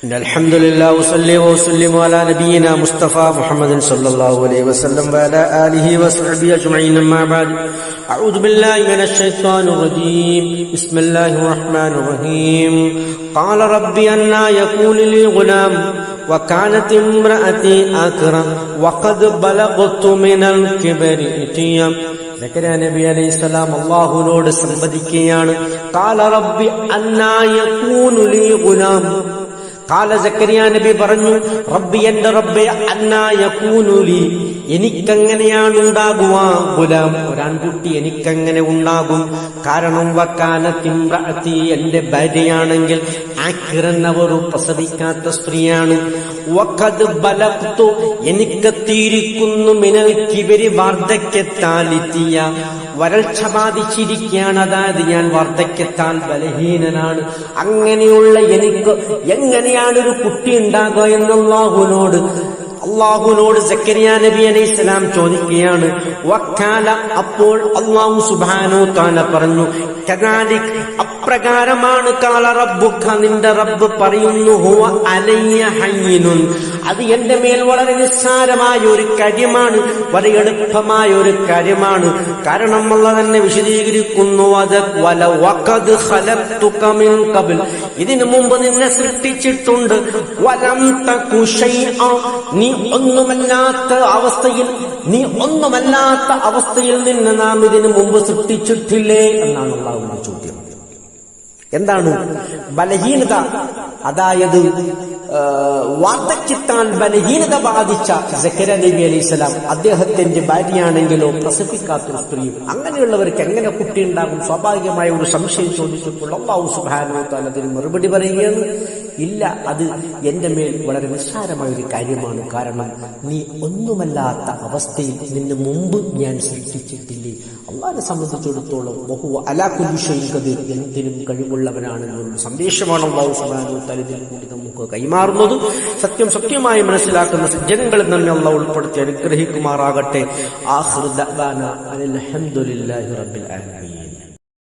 الحمد لله وصلي وسلم على نبينا مصطفى محمد صلى الله عليه وسلم وعلى آله وصحبه أجمعين أما بعد أعوذ بالله من الشيطان الرجيم بسم الله الرحمن الرحيم قال ربي أنى يكون لي غلام وكانت امرأتي عاقرا وقد بلغت من الكبر عتيا സക്കറിയ നബി അലൈഹിസ്സലാം അല്ലാഹുവിനോട് സംവദിക്കുകയാണ്. ഖാല റബ്ബി അന്നാ യകൂനു ലീ ഗുലാം. ഖാല സക്കറിയ നബി പറഞ്ഞു, റബ്ബി എന്റെ റബ്ബേ, അന്നാ യകൂനു ലീ, എനിക്കെങ്ങനെയാണ് ഉണ്ടാകുക ഗുലാം, ഒരാൺകുട്ടി എനിക്കെങ്ങനെ ഉണ്ടാകും? കാരണം വക്കാനത്ത് ഇംറഅതി, എന്റെ ഭാര്യയാണെങ്കിൽ ആഖിറൻ, അവർ പ്രസവിക്കാത്ത സ്ത്രീയാണ്. വഖദ് ബലഗ്തു, എനിക്കെത്തിയിരിക്കുന്നു മിനൽ കിബരി, വാർദ്ധക്യത്താലെത്തിയ, വരൾച്ച ബാധിച്ചിരിക്കുകയാണ്. അതായത് ഞാൻ വാർദ്ധക്യത്താൽ ബലഹീനനാണ്. അങ്ങനെയുള്ള എനിക്ക് എങ്ങനെയാണ് ഒരു കുട്ടി ഉണ്ടാകുക അള്ളാഹുവിനോട് സക്കരിയ നബി അലൈഹിസ്സലാം ചോദിക്കുകയാണ്. വക്കാല, അപ്പോൾ അല്ലാഹു സുബ്ഹാനഹു തആല പറഞ്ഞു, കദാലിക്, അപ്രകാരമാണ്, ഖാല റബ്ബുക, നിന്റെ റബ്ബ് പറയുന്നു, ഹുവ അലയ്യ ഹയ്യിനുൻ, അത് എന്റെ മേൽ വളരെ നിസ്സാരമായ ഒരു കാര്യമാണ്, വളരെ എളുപ്പമായ ഒരു കാര്യമാണ്. കാരണം അല്ലാഹു തന്നെ വിശദീകരിക്കുന്നു, വഖദ് ഖലഖ്തുക മിൻ ഖബൽ, ഇതിനു മുമ്പ് നിന്നെ സൃഷ്ടിച്ചിട്ടുണ്ട്. വലം തകു ശൈഅ, നീ ഒന്നുമല്ലാത്ത അവസ്ഥയിൽ നിന്നെ നാം ഇതിനു മുമ്പ് സൃഷ്ടിച്ചിട്ടില്ലേ എന്നാണ് അല്ലാഹുവിന്റെ ചോദ്യം. എന്താണ് ബലഹീനത? അതായത് വാർദ്ധക്യത്താൽ ബലഹീനത ബാധിച്ച സക്കറിയ നബി അലൈഹിസ്സലാം, അദ്ദേഹത്തിന്റെ ഭാര്യയാണെങ്കിലോ പ്രസവിക്കാത്തൊരു സ്ത്രീയും. അങ്ങനെയുള്ളവർക്ക് എങ്ങനെ കുട്ടി ഉണ്ടാകും? സ്വാഭാവികമായ ഒരു സംശയം ചോദിച്ചപ്പോൾ അല്ലാഹു സുബ്ഹാനഹു വ തആല അതിന് മറുപടി പറയുകയാണ്, ഇല്ല, അത് എന്റെ മേൽ വളരെ നിസ്സാരമായ ഒരു കാര്യമാണ്. കാരണം നീ ഒന്നുമല്ലാത്ത അവസ്ഥയിൽ നിന്നെ മുമ്പ് ഞാൻ സൃഷ്ടിച്ചിട്ടില്ലേ. അല്ലാഹുവിനെ സംബന്ധിച്ചിടത്തോളം വഹുവ അലാ കുല്ലി ഷൈഇൻ ഖദീർ, എന്തിനും കഴിവുള്ളവനാണെന്നൊരു സന്ദേശമാണ് അല്ലാഹു സുബ്ഹാനഹു വ തആല ഇതിൽ കൂടി നമുക്ക് കൈമാറുന്നത്. സത്യമായി മനസ്സിലാക്കുന്ന സജ്ജനങ്ങളിൽ നമ്മെ അല്ലാഹു ഉൾപ്പെടുത്തി അനുഗ്രഹിക്കുമാറാകട്ടെ. ആഖിറു ദഅ്വാനാ അൽഹംദുലില്ലാഹി റബ്ബിൽ ആലമീൻ.